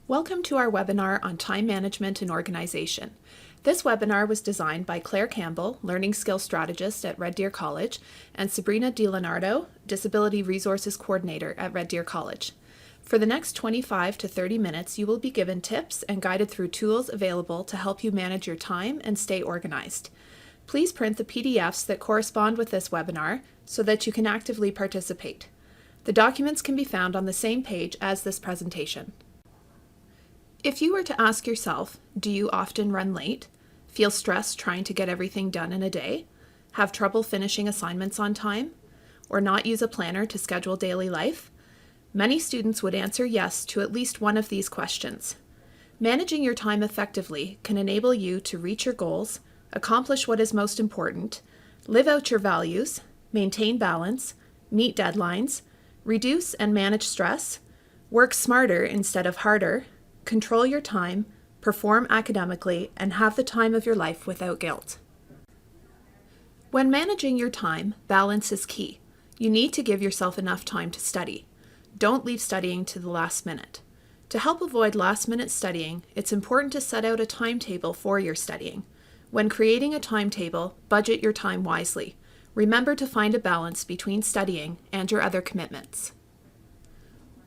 Welcome to our webinar on time management and organization. This webinar was designed by Claire Campbell, Learning Skills Strategist at Red Deer College, and Sabrina DiLeonardo, Disability Resources Coordinator at Red Deer College. For the next 25 to 30 minutes, you will be given tips and guided through tools available to help you manage your time and stay organized. Please print the PDFs that correspond with this webinar so that you can actively participate. The documents can be found on the same page as this presentation. If you were to ask yourself, do you often run late, feel stressed trying to get everything done in a day, have trouble finishing assignments on time, or not use a planner to schedule daily life? Many students would answer yes to at least one of these questions. Managing your time effectively can enable you to reach your goals, accomplish what is most important, live out your values, maintain balance, meet deadlines, reduce and manage stress, work smarter instead of harder, control your time, perform academically, and have the time of your life without guilt. When managing your time, balance is key. You need to give yourself enough time to study. Don't leave studying to the last minute. To help avoid last-minute studying, it's important to set out a timetable for your studying. When creating a timetable, budget your time wisely. Remember to find a balance between studying and your other commitments.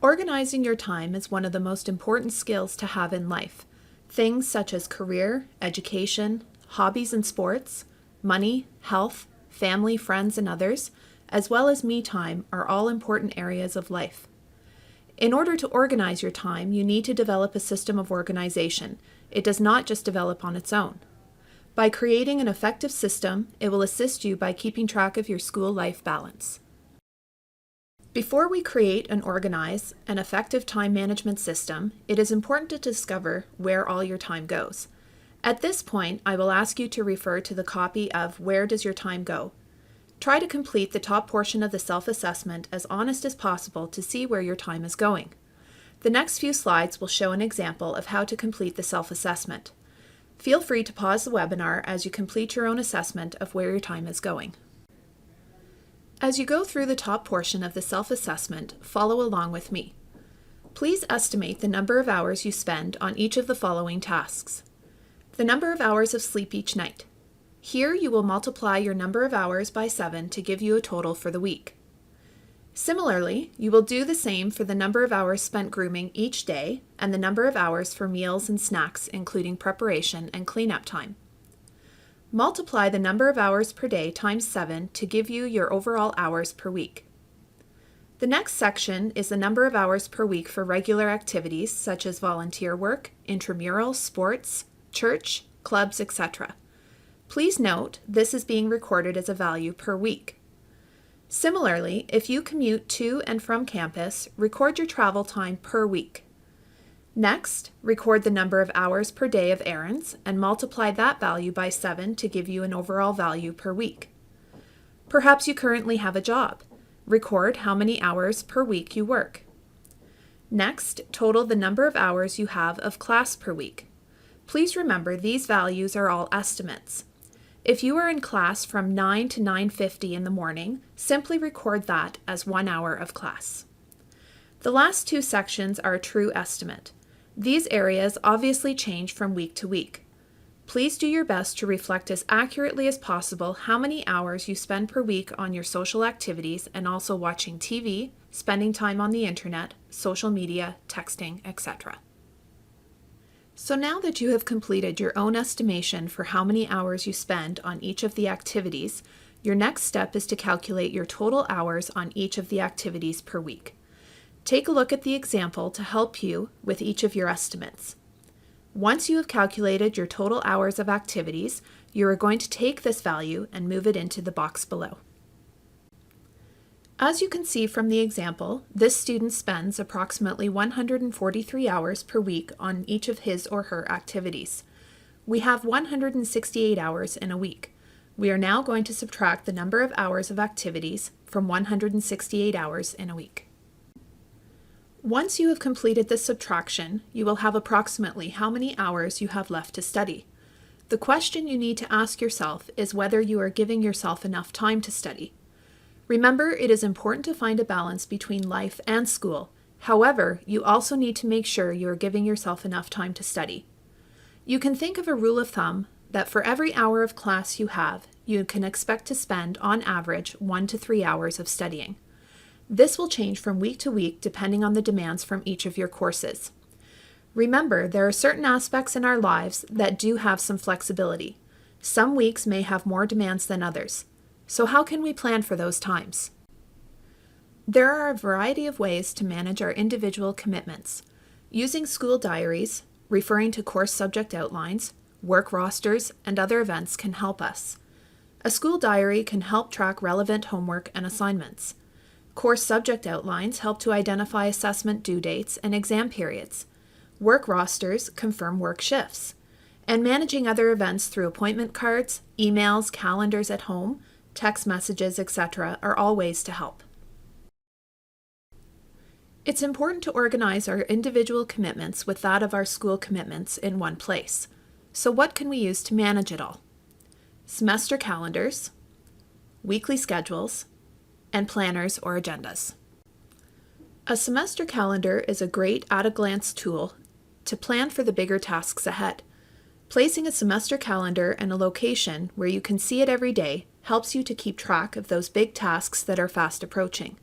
Organizing your time is one of the most important skills to have in life. Things such as career, education, hobbies and sports, money, health, family, friends, and others, as well as me time, are all important areas of life. In order to organize your time, you need to develop a system of organization. It does not just develop on its own. By creating an effective system, it will assist you by keeping track of your school-life balance. Before we create and organize an effective time management system, it is important to discover where all your time goes. At this point, I will ask you to refer to the copy of Where Does Your Time Go? Try to complete the top portion of the self-assessment as honest as possible to see where your time is going. The next few slides will show an example of how to complete the self-assessment. Feel free to pause the webinar as you complete your own assessment of where your time is going. As you go through the top portion of the self-assessment, follow along with me. Please estimate the number of hours you spend on each of the following tasks. The number of hours of sleep each night. Here you will multiply your number of hours by 7 to give you a total for the week. Similarly, you will do the same for the number of hours spent grooming each day and the number of hours for meals and snacks, including preparation and cleanup time. Multiply the number of hours per day times 7 to give you your overall hours per week. The next section is the number of hours per week for regular activities such as volunteer work, intramural, sports, church, clubs, etc. Please note this is being recorded as a value per week. Similarly, if you commute to and from campus, record your travel time per week. Next, record the number of hours per day of errands and multiply that value by 7 to give you an overall value per week. Perhaps you currently have a job. Record how many hours per week you work. Next, total the number of hours you have of class per week. Please remember these values are all estimates. If you are in class from 9 to 9:50 in the morning, simply record that as 1 hour of class. The last two sections are a true estimate. These areas obviously change from week to week. Please do your best to reflect as accurately as possible how many hours you spend per week on your social activities and also watching TV, spending time on the internet, social media, texting, etc. So now that you have completed your own estimation for how many hours you spend on each of the activities, your next step is to calculate your total hours on each of the activities per week. Take a look at the example to help you with each of your estimates. Once you have calculated your total hours of activities, you are going to take this value and move it into the box below. As you can see from the example, this student spends approximately 143 hours per week on each of his or her activities. We have 168 hours in a week. We are now going to subtract the number of hours of activities from 168 hours in a week. Once you have completed this subtraction, you will have approximately how many hours you have left to study. The question you need to ask yourself is whether you are giving yourself enough time to study. Remember, it is important to find a balance between life and school. However, you also need to make sure you are giving yourself enough time to study. You can think of a rule of thumb that for every hour of class you have, you can expect to spend, on average, 1 to 3 hours of studying. This will change from week to week depending on the demands from each of your courses. Remember, there are certain aspects in our lives that do have some flexibility. Some weeks may have more demands than others. So how can we plan for those times? There are a variety of ways to manage our individual commitments. Using school diaries, referring to course subject outlines, work rosters, and other events can help us. A school diary can help track relevant homework and assignments. Course subject outlines help to identify assessment due dates and exam periods. Work rosters confirm work shifts. And managing other events through appointment cards, emails, calendars at home, text messages, etc. are all ways to help. It's important to organize our individual commitments with that of our school commitments in one place. So what can we use to manage it all? Semester calendars, weekly schedules, and planners or agendas. A semester calendar is a great at-a-glance tool to plan for the bigger tasks ahead. Placing a semester calendar in a location where you can see it every day helps you to keep track of those big tasks that are fast approaching.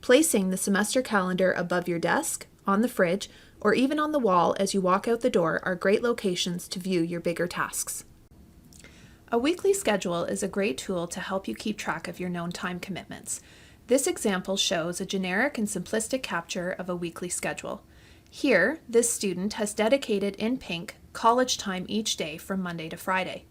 Placing the semester calendar above your desk, on the fridge, or even on the wall as you walk out the door are great locations to view your bigger tasks. A weekly schedule is a great tool to help you keep track of your known time commitments. This example shows a generic and simplistic capture of a weekly schedule. Here, this student has dedicated in pink college time each day from Monday to Friday.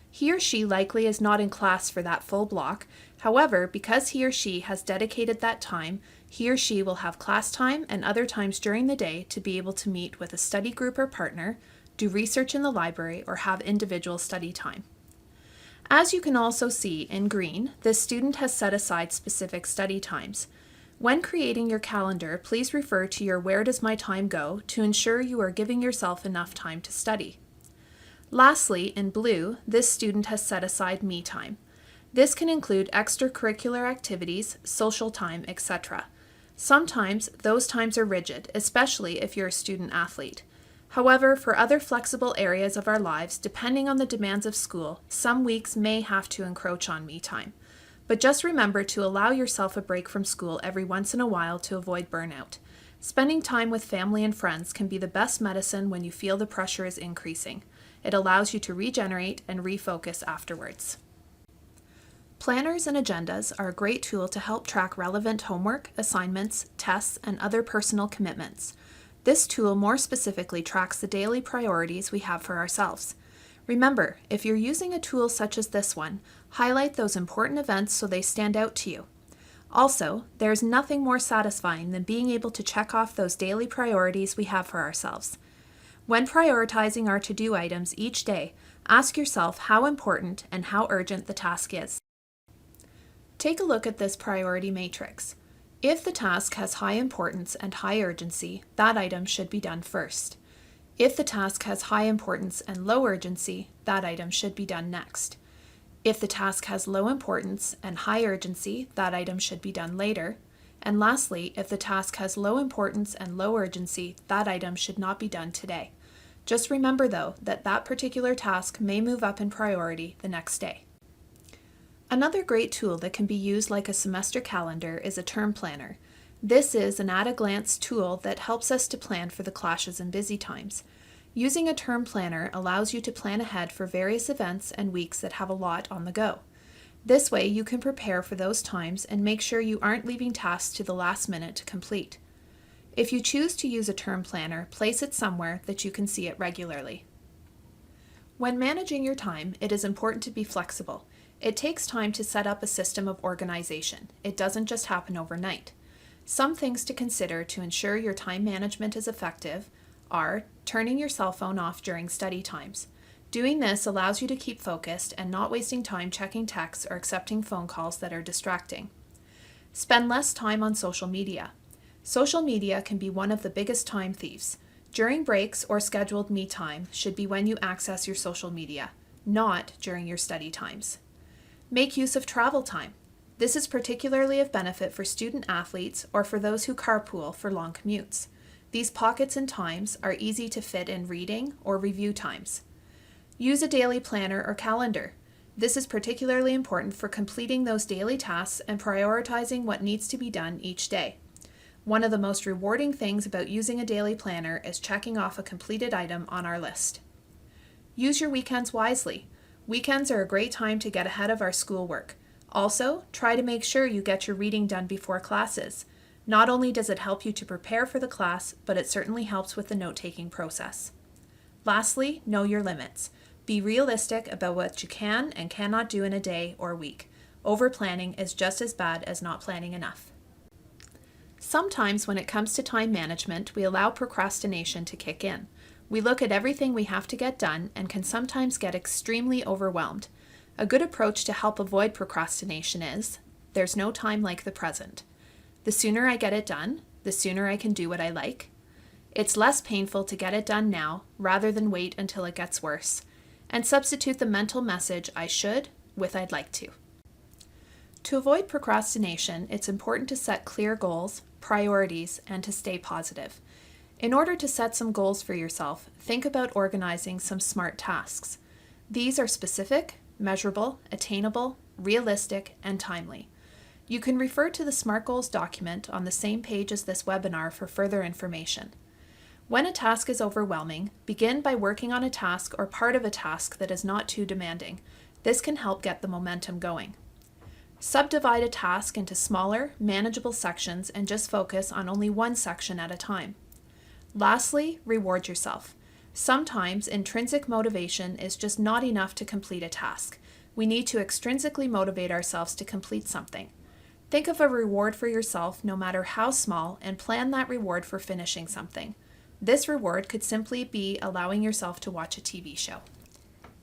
He or she likely is not in class for that full block. However, because he or she has dedicated that time, he or she will have class time and other times during the day to be able to meet with a study group or partner, do research in the library, or have individual study time. As you can also see in green, this student has set aside specific study times. When creating your calendar, please refer to your "Where does my time go?" to ensure you are giving yourself enough time to study. Lastly, in blue, this student has set aside me time. This can include extracurricular activities, social time, etc. Sometimes those times are rigid, especially if you're a student athlete. However, for other flexible areas of our lives, depending on the demands of school, some weeks may have to encroach on me time. But just remember to allow yourself a break from school every once in a while to avoid burnout. Spending time with family and friends can be the best medicine when you feel the pressure is increasing. It allows you to regenerate and refocus afterwards. Planners and agendas are a great tool to help track relevant homework, assignments, tests, and other personal commitments. This tool more specifically tracks the daily priorities we have for ourselves. Remember, if you're using a tool such as this one, highlight those important events so they stand out to you. Also, there's nothing more satisfying than being able to check off those daily priorities we have for ourselves. When prioritizing our to-do items each day, ask yourself how important and how urgent the task is. Take a look at this priority matrix. If the task has high importance and high urgency, that item should be done first. If the task has high importance and low urgency, that item should be done next. If the task has low importance and high urgency, that item should be done later. And lastly, if the task has low importance and low urgency, that item should not be done today. Just remember, though, that that particular task may move up in priority the next day. Another great tool that can be used like a semester calendar is a term planner. This is an at-a-glance tool that helps us to plan for the clashes and busy times. Using a term planner allows you to plan ahead for various events and weeks that have a lot on the go. This way you can prepare for those times and make sure you aren't leaving tasks to the last minute to complete. If you choose to use a term planner, place it somewhere that you can see it regularly. When managing your time, it is important to be flexible. It takes time to set up a system of organization. It doesn't just happen overnight. Some things to consider to ensure your time management is effective are turning your cell phone off during study times. Doing this allows you to keep focused and not wasting time checking texts or accepting phone calls that are distracting. Spend less time on social media. Social media can be one of the biggest time thieves. During breaks or scheduled me time should be when you access your social media, not during your study times. Make use of travel time. This is particularly of benefit for student athletes or for those who carpool for long commutes. These pockets and times are easy to fit in reading or review times. Use a daily planner or calendar. This is particularly important for completing those daily tasks and prioritizing what needs to be done each day. One of the most rewarding things about using a daily planner is checking off a completed item on our list. Use your weekends wisely. Weekends are a great time to get ahead of our schoolwork. Also, try to make sure you get your reading done before classes. Not only does it help you to prepare for the class, but it certainly helps with the note-taking process. Lastly, know your limits. Be realistic about what you can and cannot do in a day or week. Over-planning is just as bad as not planning enough. Sometimes when it comes to time management, we allow procrastination to kick in. We look at everything we have to get done and can sometimes get extremely overwhelmed. A good approach to help avoid procrastination is, there's no time like the present. The sooner I get it done, the sooner I can do what I like. It's less painful to get it done now rather than wait until it gets worse. And substitute the mental message I should with I'd like to. To avoid procrastination, it's important to set clear goals, priorities, and to stay positive. In order to set some goals for yourself, think about organizing some SMART tasks. These are specific, measurable, attainable, realistic, and timely. You can refer to the SMART Goals document on the same page as this webinar for further information. When a task is overwhelming, begin by working on a task or part of a task that is not too demanding. This can help get the momentum going. Subdivide a task into smaller, manageable sections and just focus on only one section at a time. Lastly, reward yourself. Sometimes intrinsic motivation is just not enough to complete a task. We need to extrinsically motivate ourselves to complete something. Think of a reward for yourself, no matter how small, and plan that reward for finishing something. This reward could simply be allowing yourself to watch a TV show.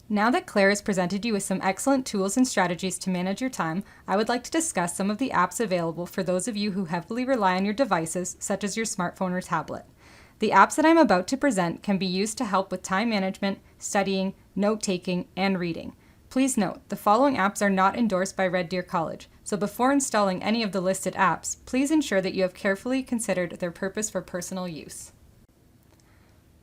Now that Claire has presented you with some excellent tools and strategies to manage your time, I would like to discuss some of the apps available for those of you who heavily rely on your devices, such as your smartphone or tablet. The apps that I'm about to present can be used to help with time management, studying, note-taking, and reading. Please note, the following apps are not endorsed by Red Deer College, so before installing any of the listed apps, please ensure that you have carefully considered their purpose for personal use.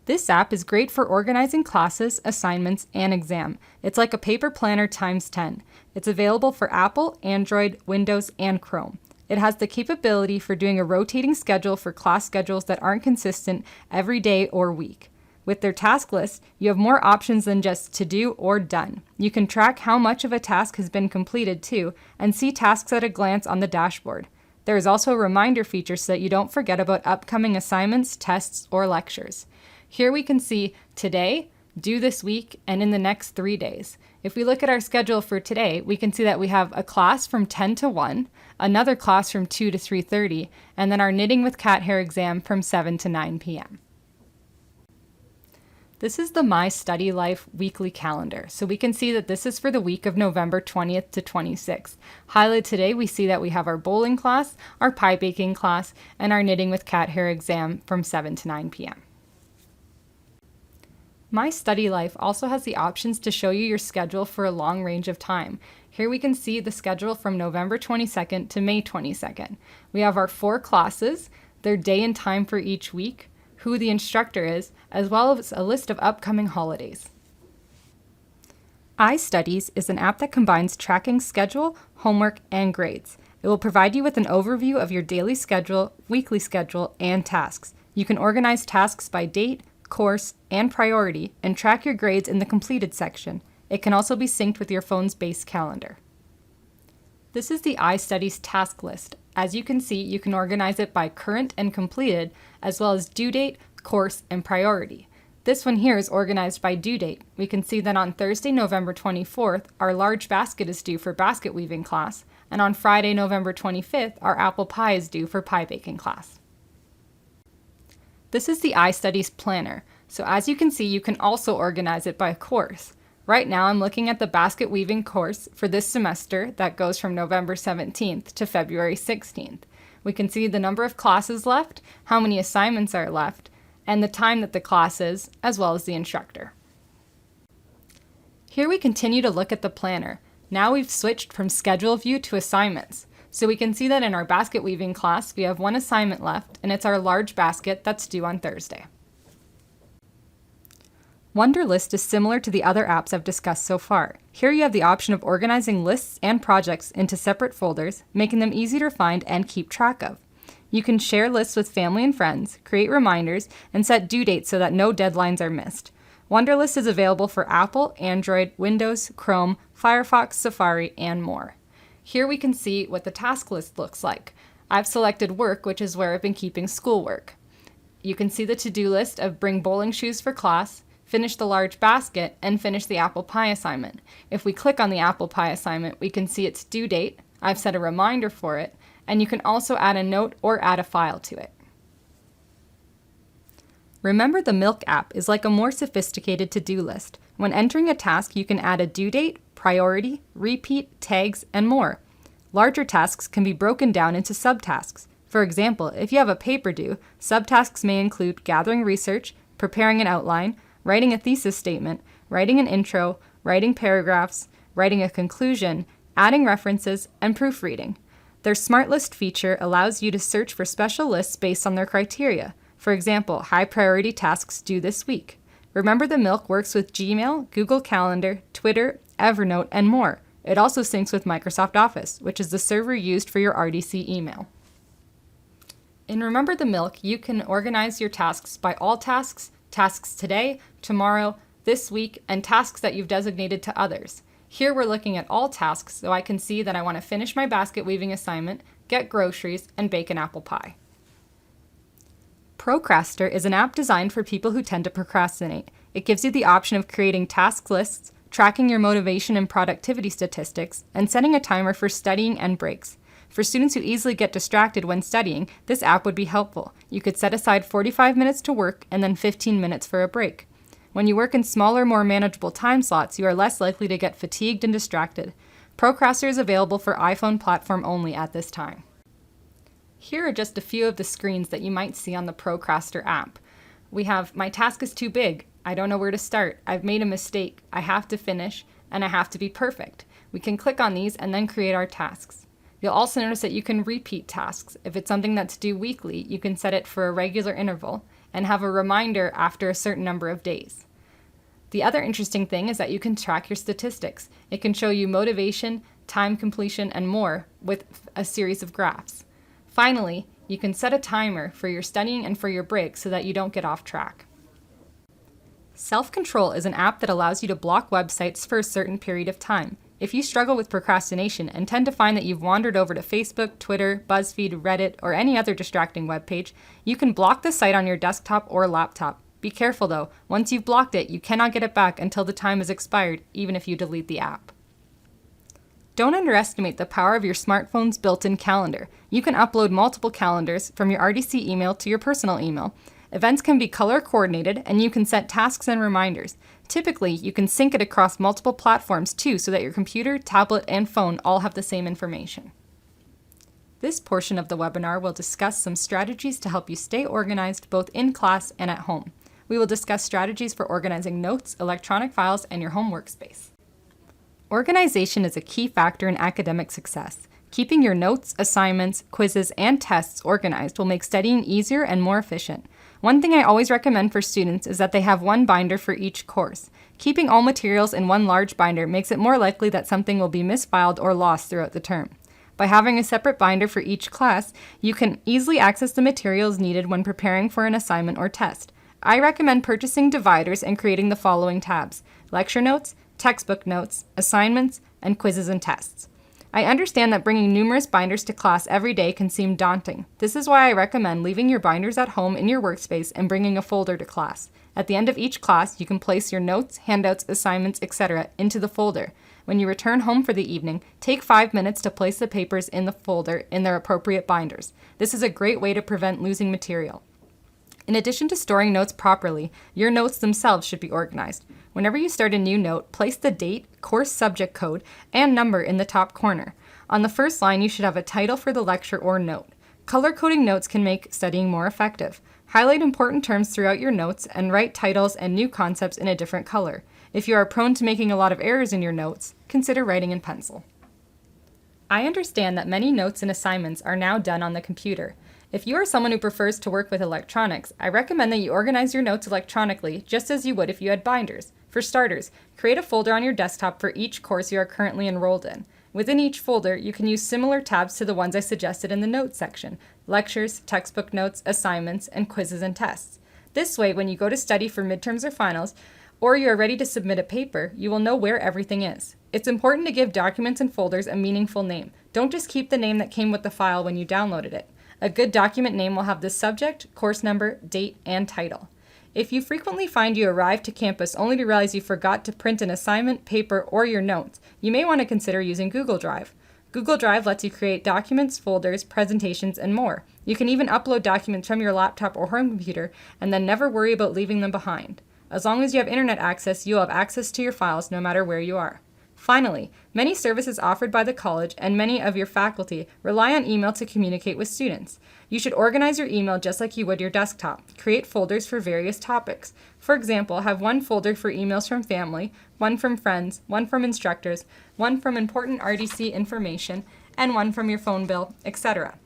This app is great for organizing classes, assignments, and exam. It's like a paper planner times 10. It's available for Apple, Android, Windows, and Chrome. It has the capability for doing a rotating schedule for class schedules that aren't consistent every day or week. With their task list, you have more options than just to do or done. You can track how much of a task has been completed too, and see tasks at a glance on the dashboard. There is also a reminder feature so that you don't forget about upcoming assignments, tests, or lectures. Here we can see today, due this week, and in the next 3 days. If we look at our schedule for today, we can see that we have a class from 10 to 1, another class from 2 to 3:30, and then our Knitting with Cat Hair exam from 7 to 9 p.m. This is the My Study Life weekly calendar, so we can see that this is for the week of November 20th to 26th. Highlighted today, we see that we have our bowling class, our pie baking class, and our Knitting with Cat Hair exam from 7 to 9 p.m. My Study Life also has the options to show you your schedule for a long range of time. Here we can see the schedule from November 22nd to May 22nd. We have our 4 classes, their day and time for each week, who the instructor is, as well as a list of upcoming holidays. iStudies is an app that combines tracking schedule, homework, and grades. It will provide you with an overview of your daily schedule, weekly schedule, and tasks. You can organize tasks by date, course, and priority, and track your grades in the completed section. It can also be synced with your phone's base calendar. This is the iStudies task list. As you can see, you can organize it by current and completed, as well as due date, course, and priority. This one here is organized by due date. We can see that on Thursday, November 24th, our large basket is due for basket weaving class, and on Friday, November 25th, our apple pie is due for pie baking class. This is the iStudies planner, so as you can see, you can also organize it by course. Right now, I'm looking at the basket weaving course for this semester that goes from November 17th to February 16th. We can see the number of classes left, how many assignments are left, and the time that the class is, as well as the instructor. Here we continue to look at the planner. Now we've switched from schedule view to assignments. So we can see that in our basket weaving class, we have one assignment left, and it's our large basket that's due on Thursday. Wunderlist is similar to the other apps I've discussed so far. Here you have the option of organizing lists and projects into separate folders, making them easy to find and keep track of. You can share lists with family and friends, create reminders, and set due dates so that no deadlines are missed. Wunderlist is available for Apple, Android, Windows, Chrome, Firefox, Safari, and more. Here we can see what the task list looks like. I've selected work, which is where I've been keeping schoolwork. You can see the to-do list of bring bowling shoes for class, finish the large basket, and finish the apple pie assignment. If we click on the apple pie assignment, we can see its due date. I've set a reminder for it, and you can also add a note or add a file to it. Remember the Milk app is like a more sophisticated to-do list. When entering a task, you can add a due date, priority, repeat, tags, and more. Larger tasks can be broken down into subtasks. For example, if you have a paper due, subtasks may include gathering research, preparing an outline, writing a thesis statement, writing an intro, writing paragraphs, writing a conclusion, adding references, and proofreading. Their Smart List feature allows you to search for special lists based on their criteria. For example, high priority tasks due this week. Remember the Milk works with Gmail, Google Calendar, Twitter, Evernote, and more. It also syncs with Microsoft Office, which is the server used for your RDC email. In Remember the Milk, you can organize your tasks by all tasks, tasks today, tomorrow, this week, and tasks that you've designated to others. Here we're looking at all tasks, so I can see that I want to finish my basket weaving assignment, get groceries, and bake an apple pie. Procrastor is an app designed for people who tend to procrastinate. It gives you the option of creating task lists, tracking your motivation and productivity statistics, and setting a timer for studying and breaks. For students who easily get distracted when studying, this app would be helpful. You could set aside 45 minutes to work and then 15 minutes for a break. When you work in smaller, more manageable time slots, you are less likely to get fatigued and distracted. Procrastor is available for iPhone platform only at this time. Here are just a few of the screens that you might see on the Procrastor app. We have, my task is too big, I don't know where to start, I've made a mistake, I have to finish, and I have to be perfect. We can click on these and then create our tasks. You'll also notice that you can repeat tasks. If it's something that's due weekly, you can set it for a regular interval and have a reminder after a certain number of days. The other interesting thing is that you can track your statistics. It can show you motivation, time completion, and more with a series of graphs. Finally, you can set a timer for your studying and for your breaks so that you don't get off track. Self-Control is an app that allows you to block websites for a certain period of time. If you struggle with procrastination and tend to find that you've wandered over to Facebook, Twitter, BuzzFeed, Reddit, or any other distracting webpage, you can block the site on your desktop or laptop. Be careful though, once you've blocked it, you cannot get it back until the time has expired, even if you delete the app. Don't underestimate the power of your smartphone's built-in calendar. You can upload multiple calendars from your RDC email to your personal email. Events can be color-coordinated, and you can set tasks and reminders. Typically, you can sync it across multiple platforms too so that your computer, tablet, and phone all have the same information. This portion of the webinar will discuss some strategies to help you stay organized both in class and at home. We will discuss strategies for organizing notes, electronic files, and your home workspace. Organization is a key factor in academic success. Keeping your notes, assignments, quizzes, and tests organized will make studying easier and more efficient. One thing I always recommend for students is that they have one binder for each course. Keeping all materials in one large binder makes it more likely that something will be misfiled or lost throughout the term. By having a separate binder for each class, you can easily access the materials needed when preparing for an assignment or test. I recommend purchasing dividers and creating the following tabs: lecture notes, textbook notes, assignments, and quizzes and tests. I understand that bringing numerous binders to class every day can seem daunting. This is why I recommend leaving your binders at home in your workspace and bringing a folder to class. At the end of each class, you can place your notes, handouts, assignments, etc. into the folder. When you return home for the evening, take 5 minutes to place the papers in the folder in their appropriate binders. This is a great way to prevent losing material. In addition to storing notes properly, your notes themselves should be organized. Whenever you start a new note, place the date, course subject code, and number in the top corner. On the first line, you should have a title for the lecture or note. Color-coding notes can make studying more effective. Highlight important terms throughout your notes and write titles and new concepts in a different color. If you are prone to making a lot of errors in your notes, consider writing in pencil. I understand that many notes and assignments are now done on the computer. If you are someone who prefers to work with electronics, I recommend that you organize your notes electronically just as you would if you had binders. For starters, create a folder on your desktop for each course you are currently enrolled in. Within each folder, you can use similar tabs to the ones I suggested in the notes section: lectures, textbook notes, assignments, and quizzes and tests. This way, when you go to study for midterms or finals, or you are ready to submit a paper, you will know where everything is. It's important to give documents and folders a meaningful name. Don't just keep the name that came with the file when you downloaded it. A good document name will have the subject, course number, date, and title. If you frequently find you arrive to campus only to realize you forgot to print an assignment, paper, or your notes, you may want to consider using Google Drive. Google Drive lets you create documents, folders, presentations, and more. You can even upload documents from your laptop or home computer and then never worry about leaving them behind. As long as you have internet access, you'll have access to your files no matter where you are. Finally, many services offered by the college and many of your faculty rely on email to communicate with students. You should organize your email just like you would your desktop. Create folders for various topics. For example, have one folder for emails from family, one from friends, one from instructors, one from important RDC information, and one from your phone bill, etc.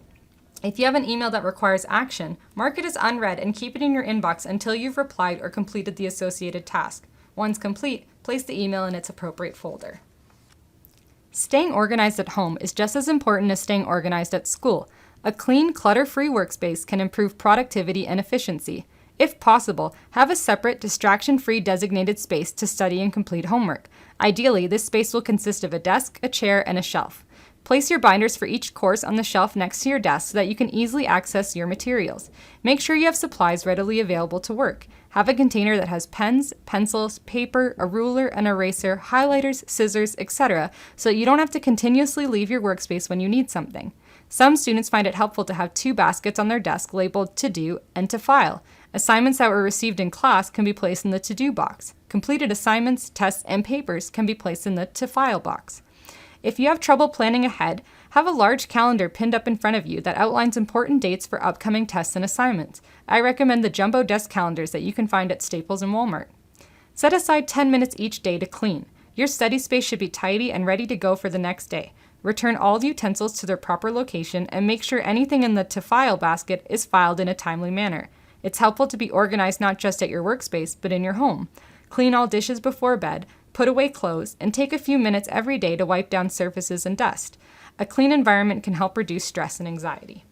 If you have an email that requires action, mark it as unread and keep it in your inbox until you've replied or completed the associated task. Once complete, place the email in its appropriate folder. Staying organized at home is just as important as staying organized at school. A clean, clutter-free workspace can improve productivity and efficiency. If possible, have a separate, distraction-free designated space to study and complete homework. Ideally, this space will consist of a desk, a chair, and a shelf. Place your binders for each course on the shelf next to your desk so that you can easily access your materials. Make sure you have supplies readily available to work. Have a container that has pens, pencils, paper, a ruler, an eraser, highlighters, scissors, etc., so that you don't have to continuously leave your workspace when you need something. Some students find it helpful to have 2 baskets on their desk labeled To Do and To File. Assignments that were received in class can be placed in the To Do box. Completed assignments, tests, and papers can be placed in the To File box. If you have trouble planning ahead, have a large calendar pinned up in front of you that outlines important dates for upcoming tests and assignments. I recommend the jumbo desk calendars that you can find at Staples and Walmart. Set aside 10 minutes each day to clean. Your study space should be tidy and ready to go for the next day. Return all the utensils to their proper location and make sure anything in the To File basket is filed in a timely manner. It's helpful to be organized not just at your workspace, but in your home. Clean all dishes before bed, put away clothes, and take a few minutes every day to wipe down surfaces and dust. A clean environment can help reduce stress and anxiety.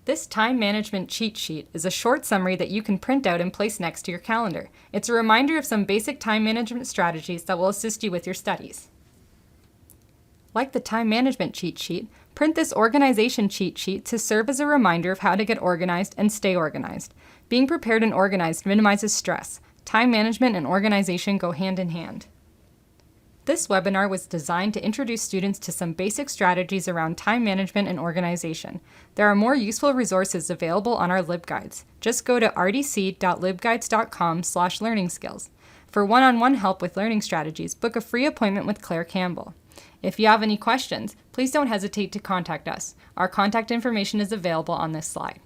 This time management cheat sheet is a short summary that you can print out and place next to your calendar. It's a reminder of some basic time management strategies that will assist you with your studies. Like the time management cheat sheet, print this organization cheat sheet to serve as a reminder of how to get organized and stay organized. Being prepared and organized minimizes stress. Time management and organization go hand in hand. This webinar was designed to introduce students to some basic strategies around time management and organization. There are more useful resources available on our LibGuides. Just go to rdc.libguides.com/learningskills. For one-on-one help with learning strategies, book a free appointment with Claire Campbell. If you have any questions, please don't hesitate to contact us. Our contact information is available on this slide.